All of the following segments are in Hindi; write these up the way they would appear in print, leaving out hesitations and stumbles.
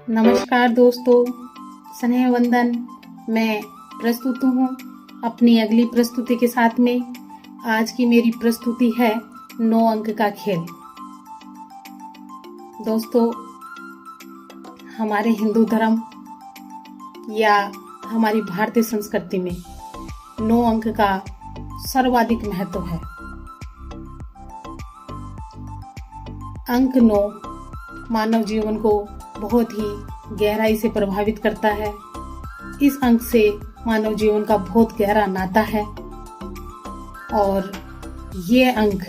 नमस्कार दोस्तों, स्नेह वंदन। मैं प्रस्तुत हूँ अपनी अगली प्रस्तुति के साथ में। आज की मेरी प्रस्तुति है 9 अंक का खेल। दोस्तों, हमारे हिंदू धर्म या हमारी भारतीय संस्कृति में 9 अंक का सर्वाधिक महत्व है। अंक 9 मानव जीवन को बहुत ही गहराई से प्रभावित करता है। इस अंक से मानव जीवन का बहुत गहरा नाता है और ये अंक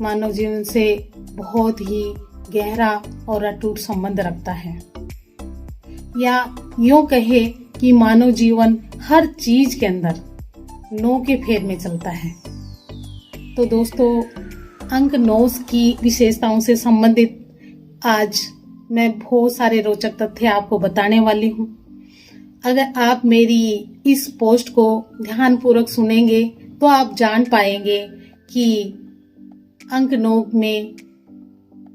मानव जीवन से बहुत ही गहरा और अटूट संबंध रखता है, या यूं कहे कि मानव जीवन हर चीज के अंदर 9 के फेर में चलता है। तो दोस्तों, अंक 9 की विशेषताओं से संबंधित आज मैं बहुत सारे रोचक तथ्य आपको बताने वाली हूँ। अगर आप मेरी इस पोस्ट को ध्यानपूर्वक सुनेंगे तो आप जान पाएंगे कि अंक 9 में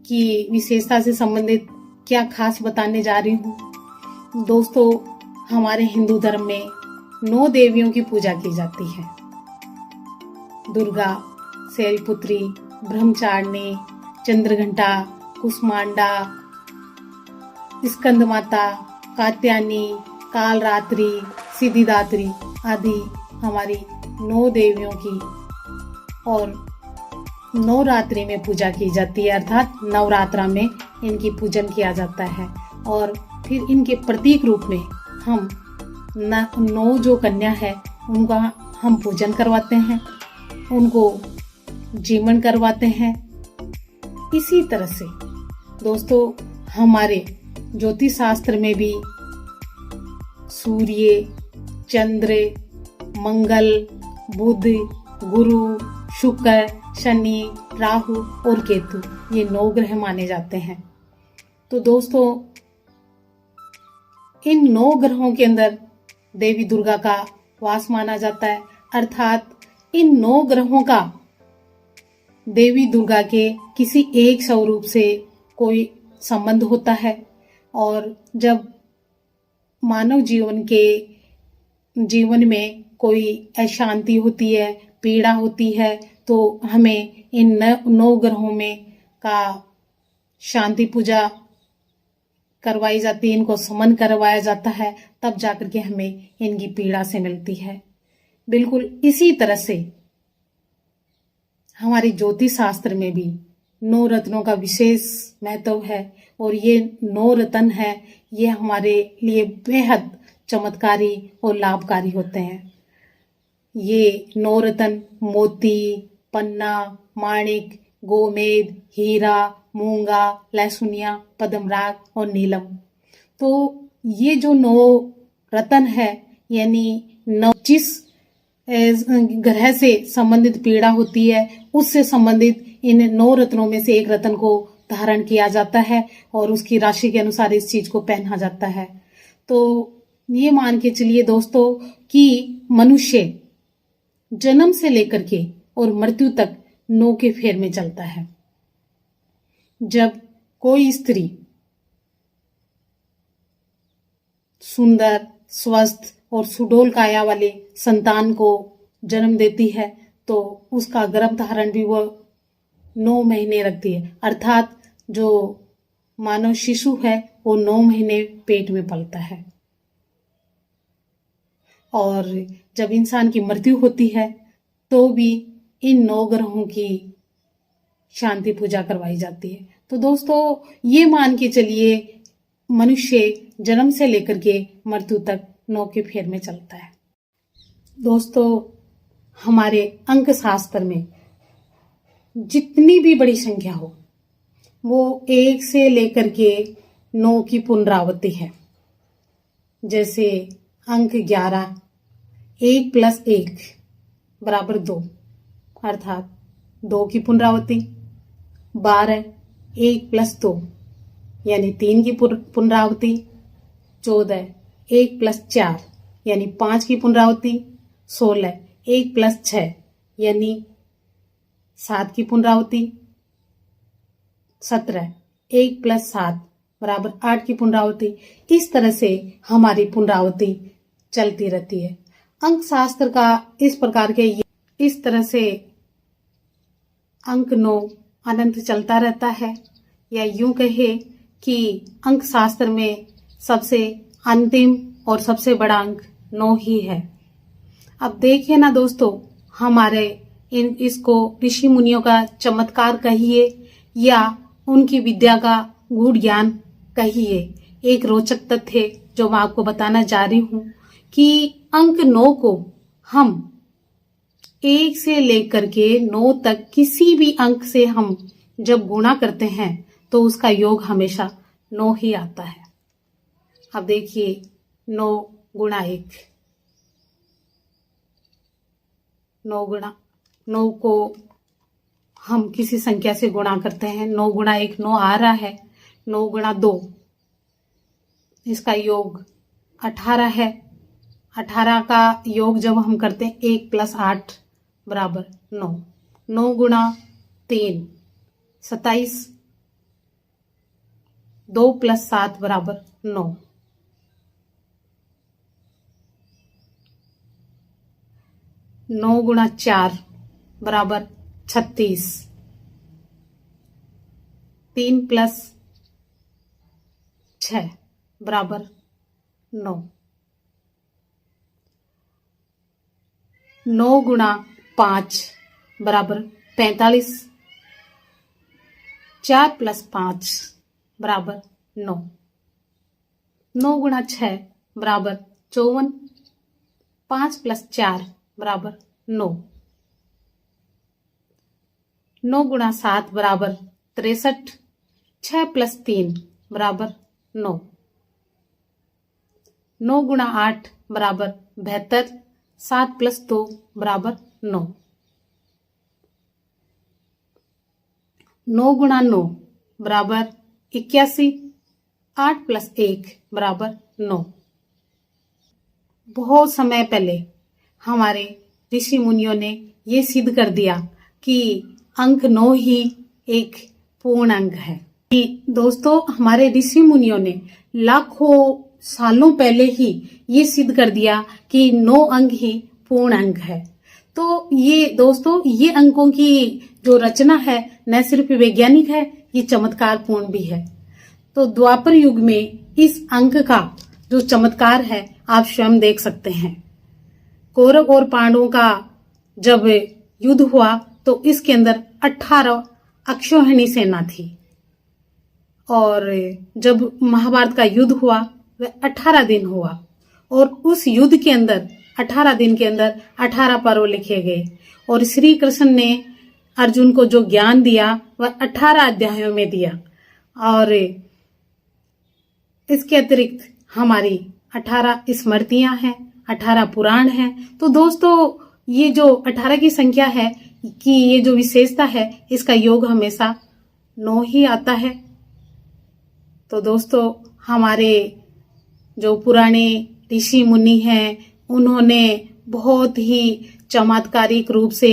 की विशेषता से संबंधित क्या खास बताने जा रही हूँ। दोस्तों, हमारे हिंदू धर्म में 9 देवियों की पूजा की जाती है। दुर्गा, शैलपुत्री, ब्रह्मचारिणी, चंद्रघंटा, कुष्मांडा, स्कंद माता, कात्यायनी, कालरात्रि, सिद्धिदात्री आदि हमारी 9 देवियों की और नवरात्रि में पूजा की जाती है, अर्थात नवरात्रा में इनकी पूजन किया जाता है। और फिर इनके प्रतीक रूप में हम 9 जो कन्या है उनका हम पूजन करवाते हैं, उनको जीवन करवाते हैं। इसी तरह से दोस्तों, हमारे ज्योतिष शास्त्र में भी सूर्य, चंद्र, मंगल, बुध, गुरु, शुक्र, शनि, राहु और केतु ये 9 ग्रह माने जाते हैं। तो दोस्तों, इन 9 ग्रहों के अंदर देवी दुर्गा का वास माना जाता है, अर्थात इन 9 ग्रहों का देवी दुर्गा के किसी एक स्वरूप से कोई संबंध होता है। और जब मानव जीवन में कोई अशांति होती है, पीड़ा होती है, तो हमें इन 9 ग्रहों में का शांति पूजा करवाई जाती है, इनको समन करवाया जाता है, तब जाकर के हमें इनकी पीड़ा से मिलती है। बिल्कुल इसी तरह से हमारे ज्योतिष शास्त्र में भी 9 रत्नों का विशेष महत्व है और ये 9 रत्न है, ये हमारे लिए बेहद चमत्कारी और लाभकारी होते हैं। ये 9 रत्न मोती, पन्ना, माणिक, गोमेद, हीरा, मूंगा, लहसुनिया, पद्मराग और नीलम। तो ये जो 9 रत्न है, यानी 9 जिस ग्रह से संबंधित पीड़ा होती है उससे संबंधित इन 9 रत्नों में से एक रत्न को धारण किया जाता है और उसकी राशि के अनुसार इस चीज को पहना जाता है। तो ये मान के चलिए दोस्तों कि मनुष्य जन्म से लेकर के और मृत्यु तक 9 के फेर में चलता है। जब कोई स्त्री सुंदर, स्वस्थ और सुडौल काया वाले संतान को जन्म देती है तो उसका गर्भ धारण भी वो 9 महीने रखती है, अर्थात जो मानव शिशु है वो 9 महीने पेट में पलता है। और जब इंसान की मृत्यु होती है तो भी इन 9 ग्रहों की शांति पूजा करवाई जाती है। तो दोस्तों, ये मान के चलिए मनुष्य जन्म से लेकर के मृत्यु तक 9 के फेर में चलता है। दोस्तों, हमारे अंक शास्त्र में जितनी भी बड़ी संख्या हो वो 1 से लेकर के 9 की पुनरावृत्ति है। जैसे अंक 11, 1 + 1 = 2, अर्थात 2 की पुनरावृत्ति। 12, 1 + 2 यानी 3 की पुनरावृत्ति। 14, 1 + 4 यानी 5 की पुनरावृत्ति। 16, 1 + 6 यानी 7 की पुनरावृत्ति। 17, 1 + 7 बराबर 8 की पुनरावृत्ति। इस तरह से हमारी पुनरावृत्ति चलती रहती है। अंक शास्त्र का इस प्रकार के इस तरह से अंक 9 अनंत चलता रहता है, या यूं कहे कि अंक शास्त्र में सबसे अंतिम और सबसे बड़ा अंक 9 ही है। अब देखिए ना दोस्तों, हमारे इसको ऋषि मुनियों का चमत्कार कहिए या उनकी विद्या का गूढ़ ज्ञान कहिए, एक रोचक तथ्य जो मैं आपको बताना जा रही हूं कि अंक 9 को हम 1 से लेकर के 9 तक किसी भी अंक से हम जब गुणा करते हैं तो उसका योग हमेशा 9 ही आता है। अब देखिए 9 गुणा 1, 9 को हम किसी संख्या से गुणा करते हैं। 9 गुणा 1 9 आ रहा है। 9 गुणा 2 इसका योग 18 है। 18 का योग जब हम करते हैं 1 + 8 बराबर 9। 9 गुणा 3 27, 2 + 7 बराबर 9। 9 गुणा 4 बराबर 36, 3 + 6 बराबर 9। 9 गुणा 5 बराबर 45, 4 + 5 बराबर 9। 9 गुणा 6 बराबर 54, 5 + 4 बराबर 9। 9 गुणा 7 बराबर 63, 6 + 3 बराबर 9। 9 गुणा 8 बराबर 72, 7 + 2 बराबर 9। 9 गुणा 9 बराबर 81, 8 + 1 बराबर 9। बहुत समय पहले हमारे ऋषि मुनियों ने ये सिद्ध कर दिया कि अंक 9 ही एक पूर्ण अंक है। दोस्तों, हमारे ऋषि मुनियों ने लाखों सालों पहले ही ये सिद्ध कर दिया कि 9 अंक ही पूर्ण अंक है। तो ये दोस्तों, ये अंकों की जो रचना है न सिर्फ वैज्ञानिक है, ये चमत्कारपूर्ण भी है। तो द्वापर युग में इस अंक का जो चमत्कार है आप स्वयं देख सकते हैं। कौरव और पांडवों का जब युद्ध हुआ तो इसके अंदर 18 अक्षौहिणी सेना थी, और जब महाभारत का युद्ध हुआ वह 18 दिन हुआ, और उस युद्ध के अंदर 18 दिन के अंदर 18 पर्व लिखे गए, और श्री कृष्ण ने अर्जुन को जो ज्ञान दिया वह 18 अध्यायों में दिया। और इसके अतिरिक्त हमारी 18 स्मृतियां हैं, 18 पुराण हैं। तो दोस्तों, ये जो 18 की संख्या है कि ये जो विशेषता है, इसका योग हमेशा 9 ही आता है। तो दोस्तों, हमारे जो पुराने ऋषि मुनि हैं उन्होंने बहुत ही चमत्कारिक रूप से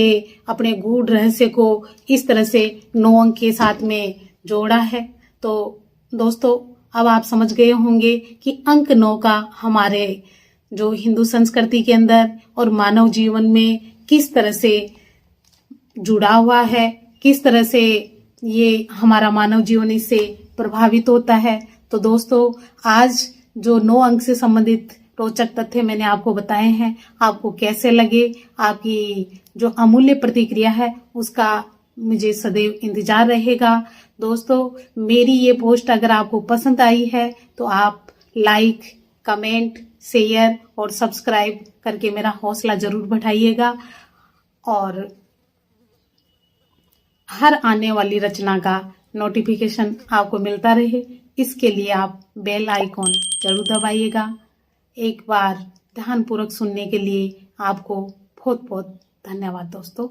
अपने गूढ़ रहस्य को इस तरह से 9 अंक के साथ में जोड़ा है। तो दोस्तों, अब आप समझ गए होंगे कि अंक 9 का हमारे जो हिंदू संस्कृति के अंदर और मानव जीवन में किस तरह से जुड़ा हुआ है, किस तरह से ये हमारा मानव जीवन इससे प्रभावित होता है। तो दोस्तों, आज जो 9 अंक से संबंधित रोचक तथ्य मैंने आपको बताए हैं, आपको कैसे लगे? आपकी जो अमूल्य प्रतिक्रिया है उसका मुझे सदैव इंतजार रहेगा। दोस्तों, मेरी ये पोस्ट अगर आपको पसंद आई है तो आप लाइक, कमेंट, शेयर और सब्सक्राइब करके मेरा हौसला जरूर बढ़ाइएगा, और हर आने वाली रचना का नोटिफिकेशन आपको मिलता रहे, इसके लिए आप बेल आइकॉन जरूर दबाइएगा। एक बार ध्यानपूर्वक सुनने के लिए आपको बहुत बहुत धन्यवाद दोस्तों।